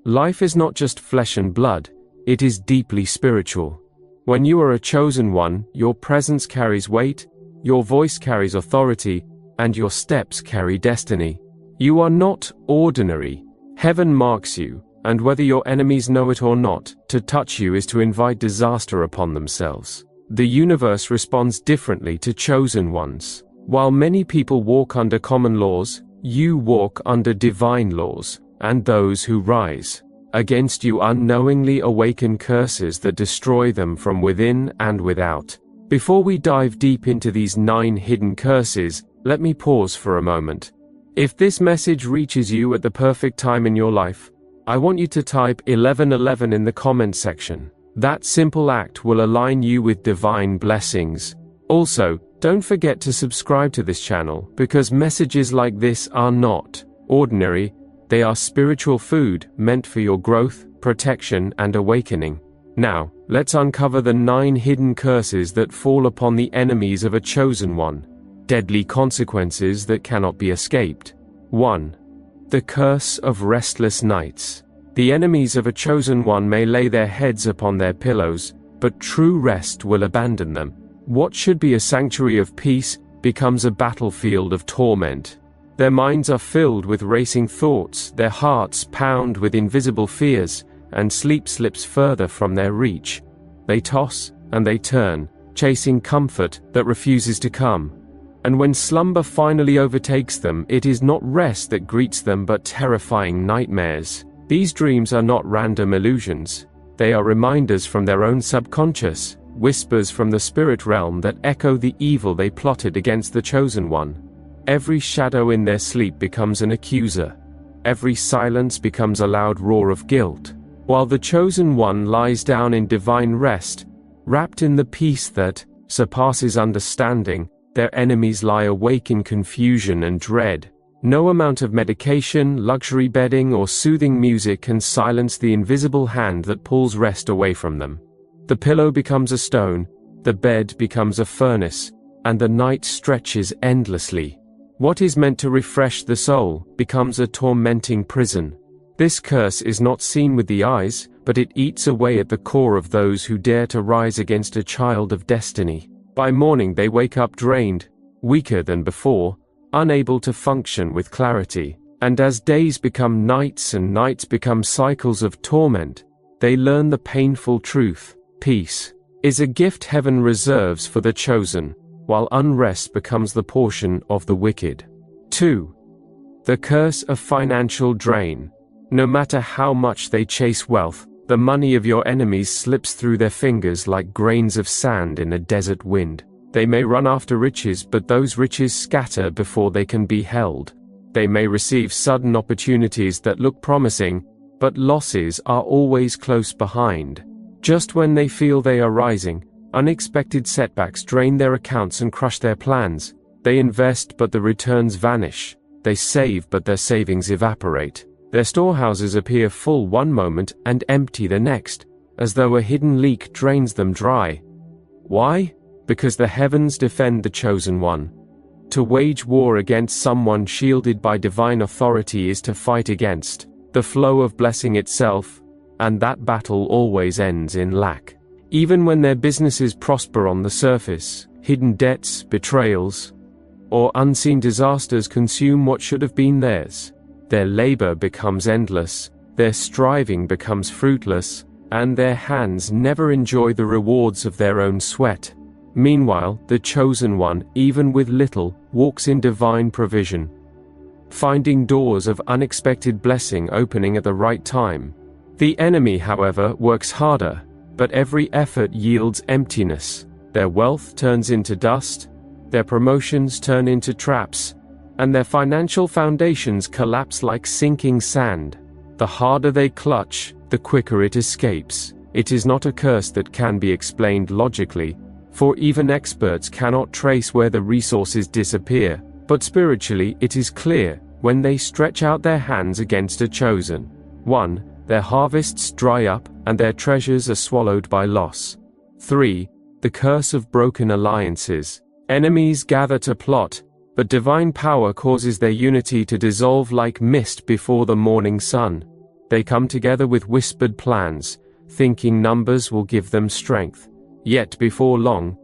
Life is not just flesh and blood, it is deeply spiritual. When you are a chosen one, your presence carries weight, your voice carries authority, and your steps carry destiny. You are not ordinary. Heaven marks you, and whether your enemies know it or not, to touch you is to invite disaster upon themselves. The universe responds differently to chosen ones. While many people walk under common laws, you walk under divine laws, and those who rise against you unknowingly awaken curses that destroy them from within and without. Before we dive deep into these 9 hidden curses, let me pause for a moment. If this message reaches you at the perfect time in your life, I want you to type 1111 in the comment section. That simple act will align you with divine blessings. Also, don't forget to subscribe to this channel, because messages like this are not ordinary. They are spiritual food meant for your growth, protection, and awakening. Now, let's uncover the 9 hidden curses that fall upon the enemies of a chosen one. Deadly consequences that cannot be escaped. 1. The curse of restless nights. The enemies of a chosen one may lay their heads upon their pillows, but true rest will abandon them. What should be a sanctuary of peace becomes a battlefield of torment. Their minds are filled with racing thoughts, their hearts pound with invisible fears, and sleep slips further from their reach. They toss and they turn, chasing comfort that refuses to come. And when slumber finally overtakes them, it is not rest that greets them but terrifying nightmares. These dreams are not random illusions. They are reminders from their own subconscious, whispers from the spirit realm that echo the evil they plotted against the chosen one. Every shadow in their sleep becomes an accuser. Every silence becomes a loud roar of guilt. While the chosen one lies down in divine rest, wrapped in the peace that surpasses understanding, their enemies lie awake in confusion and dread. No amount of medication, luxury bedding, or soothing music can silence the invisible hand that pulls rest away from them. The pillow becomes a stone, the bed becomes a furnace, and the night stretches endlessly. What is meant to refresh the soul becomes a tormenting prison. This curse is not seen with the eyes, but it eats away at the core of those who dare to rise against a child of destiny. By morning they wake up drained, weaker than before, unable to function with clarity. And as days become nights and nights become cycles of torment, they learn the painful truth: peace is a gift heaven reserves for the chosen, while unrest becomes the portion of the wicked. 2. The curse of financial drain. No matter how much they chase wealth, the money of your enemies slips through their fingers like grains of sand in a desert wind. They may run after riches, but those riches scatter before they can be held. They may receive sudden opportunities that look promising, but losses are always close behind. Just when they feel they are rising, unexpected setbacks drain their accounts and crush their plans. They invest, but the returns vanish. They save, but their savings evaporate. Their storehouses appear full one moment and empty the next, as though a hidden leak drains them dry. Why? Because the heavens defend the chosen one. To wage war against someone shielded by divine authority is to fight against the flow of blessing itself, and that battle always ends in lack. Even when their businesses prosper on the surface, hidden debts, betrayals, or unseen disasters consume what should have been theirs. Their labor becomes endless, their striving becomes fruitless, and their hands never enjoy the rewards of their own sweat. Meanwhile, the chosen one, even with little, walks in divine provision, finding doors of unexpected blessing opening at the right time. The enemy, however, works harder, but every effort yields emptiness. Their wealth turns into dust, their promotions turn into traps, and their financial foundations collapse like sinking sand. The harder they clutch, the quicker it escapes. It is not a curse that can be explained logically, for even experts cannot trace where the resources disappear, but spiritually it is clear when they stretch out their hands against a chosen one. Their harvests dry up, and their treasures are swallowed by loss. 3. The curse of broken alliances. Enemies gather to plot, but divine power causes their unity to dissolve like mist before the morning sun. They come together with whispered plans, thinking numbers will give them strength. Yet before long,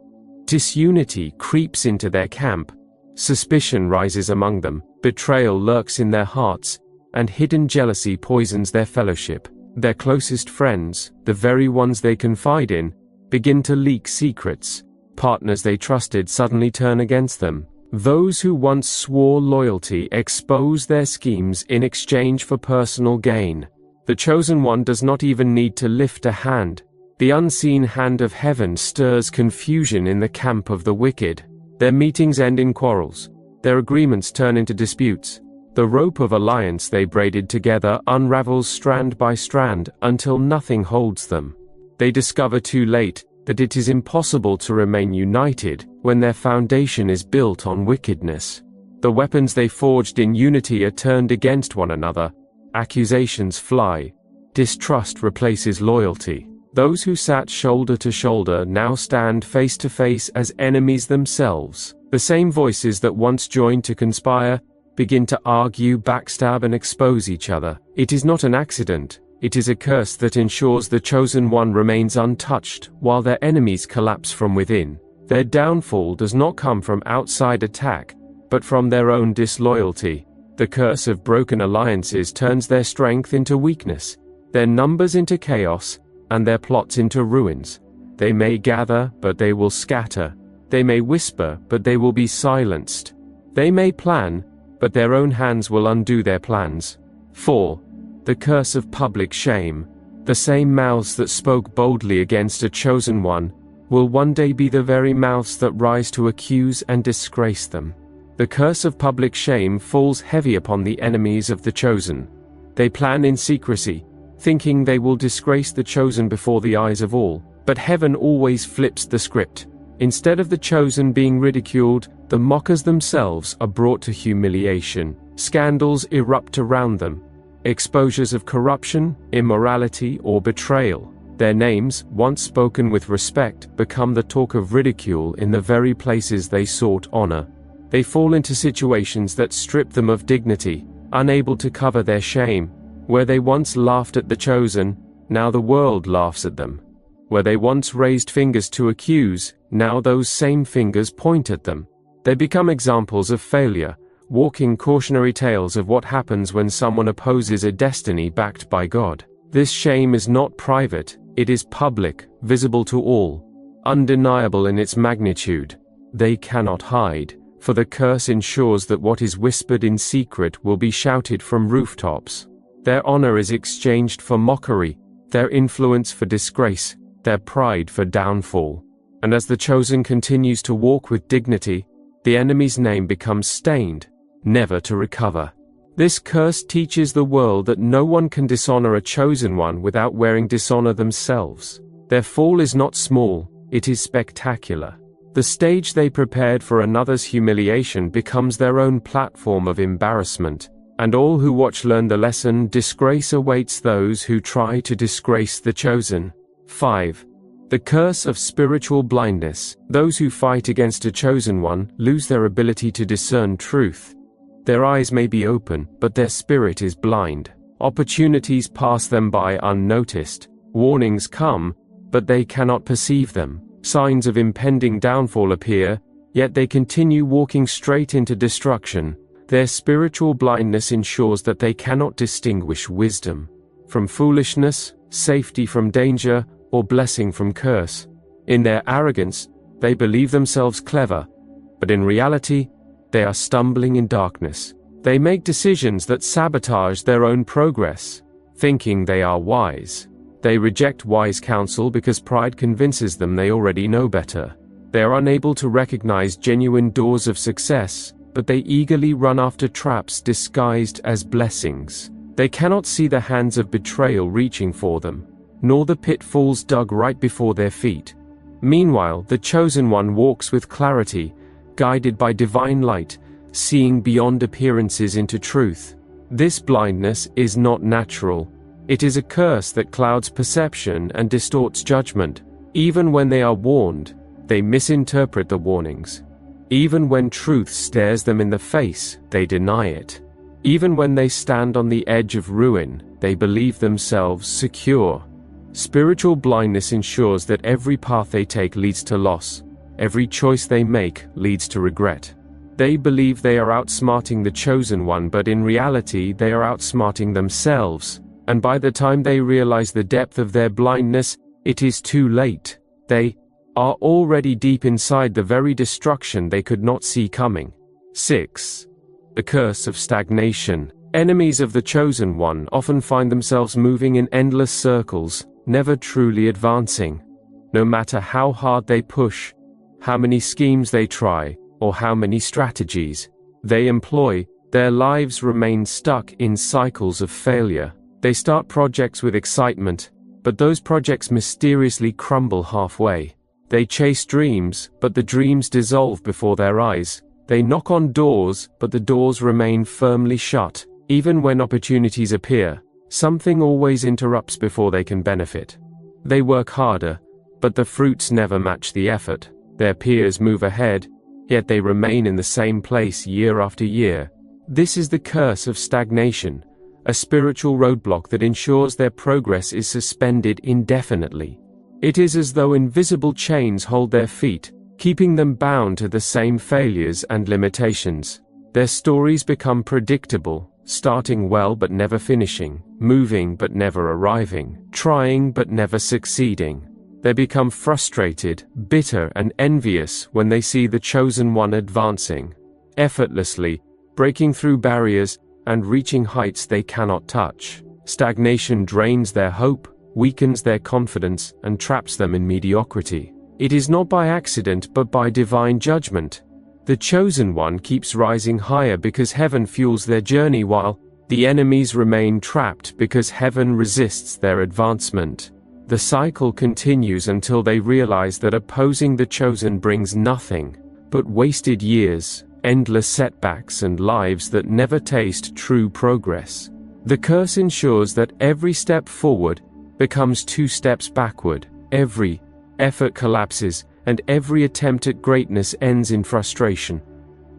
disunity creeps into their camp, suspicion rises among them, betrayal lurks in their hearts, and hidden jealousy poisons their fellowship. Their closest friends, the very ones they confide in, begin to leak secrets. Partners they trusted suddenly turn against them. Those who once swore loyalty expose their schemes in exchange for personal gain. The chosen one does not even need to lift a hand. The unseen hand of heaven stirs confusion in the camp of the wicked. Their meetings end in quarrels. Their agreements turn into disputes. The rope of alliance they braided together unravels strand by strand until nothing holds them. They discover too late that it is impossible to remain united when their foundation is built on wickedness. The weapons they forged in unity are turned against one another. Accusations fly. Distrust replaces loyalty. Those who sat shoulder to shoulder now stand face to face as enemies themselves. The same voices that once joined to conspire begin to argue, backstab, and expose each other. It is not an accident. It is a curse that ensures the chosen one remains untouched while their enemies collapse from within. Their downfall does not come from outside attack, but from their own disloyalty. The curse of broken alliances turns their strength into weakness, their numbers into chaos, and their plots into ruins. They may gather, but they will scatter. They may whisper, but they will be silenced. They may plan, but their own hands will undo their plans. 4. The curse of public shame. The same mouths that spoke boldly against a chosen one will one day be the very mouths that rise to accuse and disgrace them. The curse of public shame falls heavy upon the enemies of the chosen. They plan in secrecy, thinking they will disgrace the chosen before the eyes of all. But heaven always flips the script. Instead of the chosen being ridiculed, the mockers themselves are brought to humiliation. Scandals erupt around them. Exposures of corruption, immorality, or betrayal. Their names, once spoken with respect, become the talk of ridicule in the very places they sought honor. They fall into situations that strip them of dignity, unable to cover their shame. Where they once laughed at the chosen, now the world laughs at them. Where they once raised fingers to accuse, now those same fingers point at them. They become examples of failure, walking cautionary tales of what happens when someone opposes a destiny backed by God. This shame is not private, it is public, visible to all, undeniable in its magnitude. They cannot hide, for the curse ensures that what is whispered in secret will be shouted from rooftops. Their honor is exchanged for mockery, their influence for disgrace, their pride for downfall. And as the chosen continues to walk with dignity, the enemy's name becomes stained, never to recover. This curse teaches the world that no one can dishonor a chosen one without wearing dishonor themselves. Their fall is not small, it is spectacular. The stage they prepared for another's humiliation becomes their own platform of embarrassment. And all who watch learn the lesson: disgrace awaits those who try to disgrace the chosen. 5. The curse of spiritual blindness. Those who fight against a chosen one lose their ability to discern truth. Their eyes may be open, but their spirit is blind. Opportunities pass them by unnoticed. Warnings come, but they cannot perceive them. Signs of impending downfall appear, yet they continue walking straight into destruction. Their spiritual blindness ensures that they cannot distinguish wisdom from foolishness, safety from danger, or blessing from curse. In their arrogance, they believe themselves clever, but in reality, they are stumbling in darkness. They make decisions that sabotage their own progress, thinking they are wise. They reject wise counsel because pride convinces them they already know better. They are unable to recognize genuine doors of success, but they eagerly run after traps disguised as blessings. They cannot see the hands of betrayal reaching for them, nor the pitfalls dug right before their feet. Meanwhile, the chosen one walks with clarity, guided by divine light, seeing beyond appearances into truth. This blindness is not natural. It is a curse that clouds perception and distorts judgment. Even when they are warned, they misinterpret the warnings. Even when truth stares them in the face, they deny it. Even when they stand on the edge of ruin, they believe themselves secure. Spiritual blindness ensures that every path they take leads to loss. Every choice they make leads to regret. They believe they are outsmarting the chosen one, but in reality they are outsmarting themselves. And by the time they realize the depth of their blindness, it is too late. They are already deep inside the very destruction they could not see coming. 6. The curse of stagnation. Enemies of the chosen one often find themselves moving in endless circles, never truly advancing. No matter how hard they push, how many schemes they try, or how many strategies they employ, their lives remain stuck in cycles of failure. They start projects with excitement, but those projects mysteriously crumble halfway. They chase dreams, but the dreams dissolve before their eyes. They knock on doors, but the doors remain firmly shut. Even when opportunities appear, something always interrupts before they can benefit. They work harder, but the fruits never match the effort. Their peers move ahead, yet they remain in the same place year after year. This is the curse of stagnation, a spiritual roadblock that ensures their progress is suspended indefinitely. It is as though invisible chains hold their feet, keeping them bound to the same failures and limitations. Their stories become predictable, starting well but never finishing, moving but never arriving, trying but never succeeding. They become frustrated, bitter, and envious when they see the chosen one advancing effortlessly, breaking through barriers, and reaching heights they cannot touch. Stagnation drains their hope, weakens their confidence, and traps them in mediocrity. It is not by accident but by divine judgment. The chosen one keeps rising higher because heaven fuels their journey, while the enemies remain trapped because heaven resists their advancement. The cycle continues until they realize that opposing the chosen brings nothing but wasted years, endless setbacks, and lives that never taste true progress. The curse ensures that every step forward becomes 2 steps backward. Every effort collapses, and every attempt at greatness ends in frustration.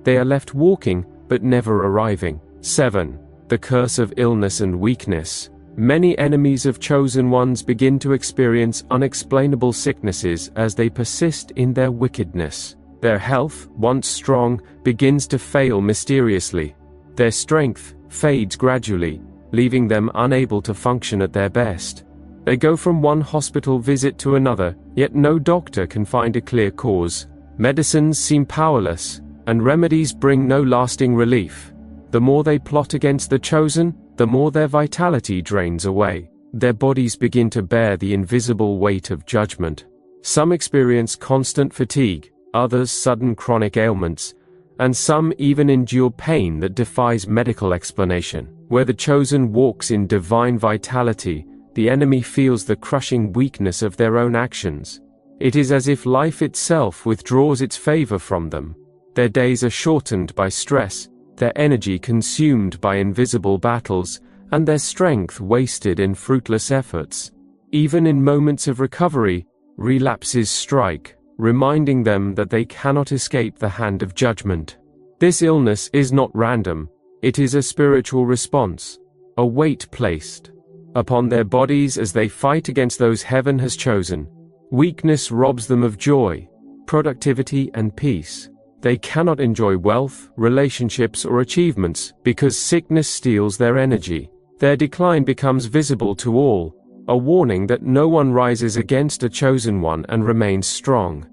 They are left walking, but never arriving. 7. The curse of illness and weakness. Many enemies of chosen ones begin to experience unexplainable sicknesses as they persist in their wickedness. Their health, once strong, begins to fail mysteriously. Their strength fades gradually, leaving them unable to function at their best. They go from one hospital visit to another, yet no doctor can find a clear cause. Medicines seem powerless, and remedies bring no lasting relief. The more they plot against the chosen, the more their vitality drains away. Their bodies begin to bear the invisible weight of judgment. Some experience constant fatigue, others sudden chronic ailments, and some even endure pain that defies medical explanation. Where the chosen walks in divine vitality, the enemy feels the crushing weakness of their own actions. It is as if life itself withdraws its favor from them. Their days are shortened by stress, their energy consumed by invisible battles, and their strength wasted in fruitless efforts. Even in moments of recovery, relapses strike, reminding them that they cannot escape the hand of judgment. This illness is not random, it is a spiritual response, a weight placed upon their bodies as they fight against those heaven has chosen. Weakness robs them of joy, productivity, and peace. They cannot enjoy wealth, relationships, or achievements because sickness steals their energy. Their decline becomes visible to all, a warning that no one rises against a chosen one and remains strong.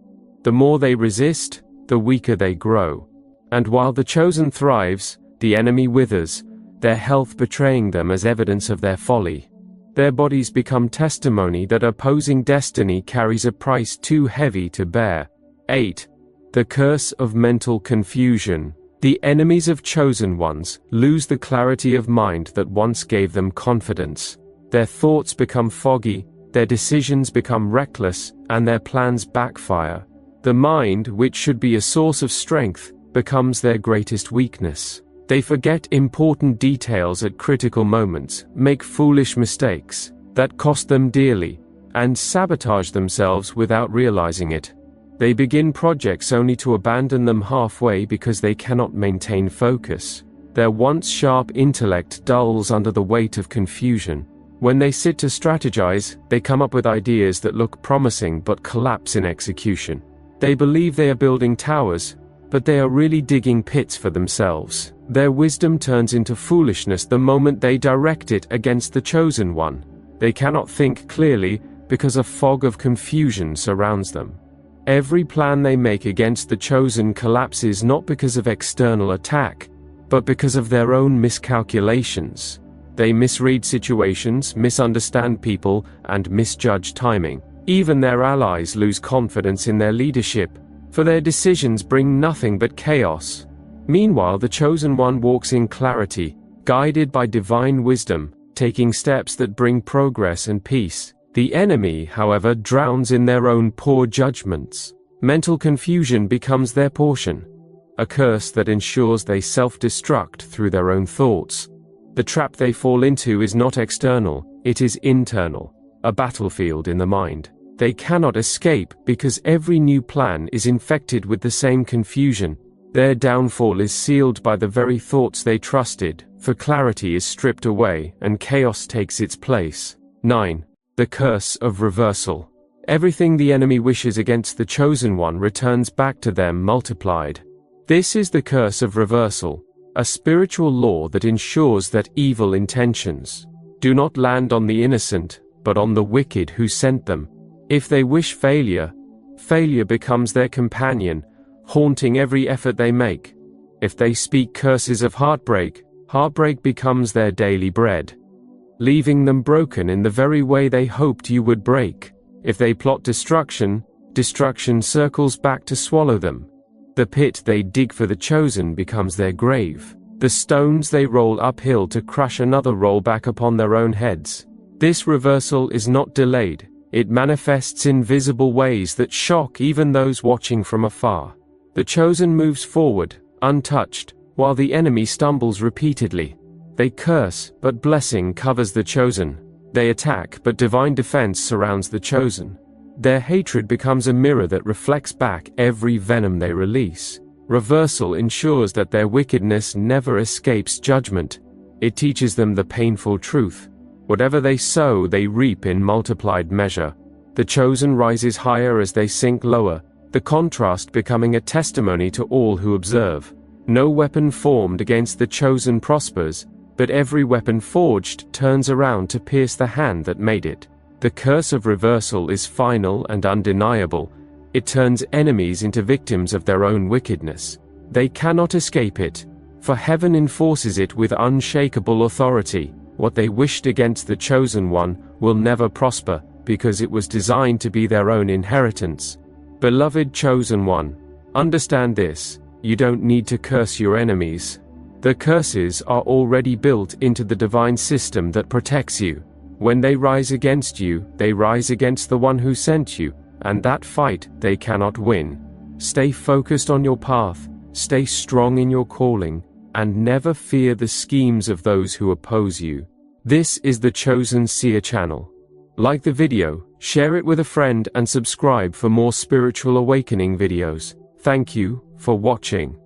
The more they resist, the weaker they grow. And while the chosen thrives, the enemy withers, their health betraying them as evidence of their folly. Their bodies become testimony that opposing destiny carries a price too heavy to bear. 8. The curse of mental confusion. The enemies of chosen ones lose the clarity of mind that once gave them confidence. Their thoughts become foggy, their decisions become reckless, and their plans backfire. The mind, which should be a source of strength, becomes their greatest weakness. They forget important details at critical moments, make foolish mistakes that cost them dearly, and sabotage themselves without realizing it. They begin projects only to abandon them halfway because they cannot maintain focus. Their once sharp intellect dulls under the weight of confusion. When they sit to strategize, they come up with ideas that look promising but collapse in execution. They believe they are building towers, but they are really digging pits for themselves. Their wisdom turns into foolishness the moment they direct it against the Chosen One. They cannot think clearly because a fog of confusion surrounds them. Every plan they make against the Chosen collapses not because of external attack, but because of their own miscalculations. They misread situations, misunderstand people, and misjudge timing. Even their allies lose confidence in their leadership, for their decisions bring nothing but chaos. Meanwhile, the Chosen One walks in clarity, guided by divine wisdom, taking steps that bring progress and peace. The enemy, however, drowns in their own poor judgments. Mental confusion becomes their portion, a curse that ensures they self-destruct through their own thoughts. The trap they fall into is not external, it is internal, a battlefield in the mind. They cannot escape because every new plan is infected with the same confusion. Their downfall is sealed by the very thoughts they trusted, for clarity is stripped away and chaos takes its place. 9. The curse of reversal. Everything the enemy wishes against the Chosen One returns back to them multiplied. This is the curse of reversal, a spiritual law that ensures that evil intentions do not land on the innocent, but on the wicked who sent them. If they wish failure, failure becomes their companion, haunting every effort they make. If they speak curses of heartbreak, heartbreak becomes their daily bread, leaving them broken in the very way they hoped you would break. If they plot destruction, destruction circles back to swallow them. The pit they dig for the Chosen becomes their grave. The stones they roll uphill to crush another roll back upon their own heads. This reversal is not delayed. It manifests in visible ways that shock even those watching from afar. The Chosen moves forward, untouched, while the enemy stumbles repeatedly. They curse, but blessing covers the Chosen. They attack, but divine defense surrounds the Chosen. Their hatred becomes a mirror that reflects back every venom they release. Reversal ensures that their wickedness never escapes judgment. It teaches them the painful truth. Whatever they sow, they reap in multiplied measure. The Chosen rises higher as they sink lower, the contrast becoming a testimony to all who observe. No weapon formed against the Chosen prospers, but every weapon forged turns around to pierce the hand that made it. The curse of reversal is final and undeniable. It turns enemies into victims of their own wickedness. They cannot escape it, for heaven enforces it with unshakable authority. What they wished against the Chosen One will never prosper, because it was designed to be their own inheritance. Beloved Chosen One, understand this: you don't need to curse your enemies. The curses are already built into the divine system that protects you. When they rise against you, they rise against the one who sent you, and that fight they cannot win. Stay focused on your path, stay strong in your calling, and never fear the schemes of those who oppose you. This is the Chosen Seer channel. Like the video, share it with a friend and subscribe for more spiritual awakening videos. Thank you for watching.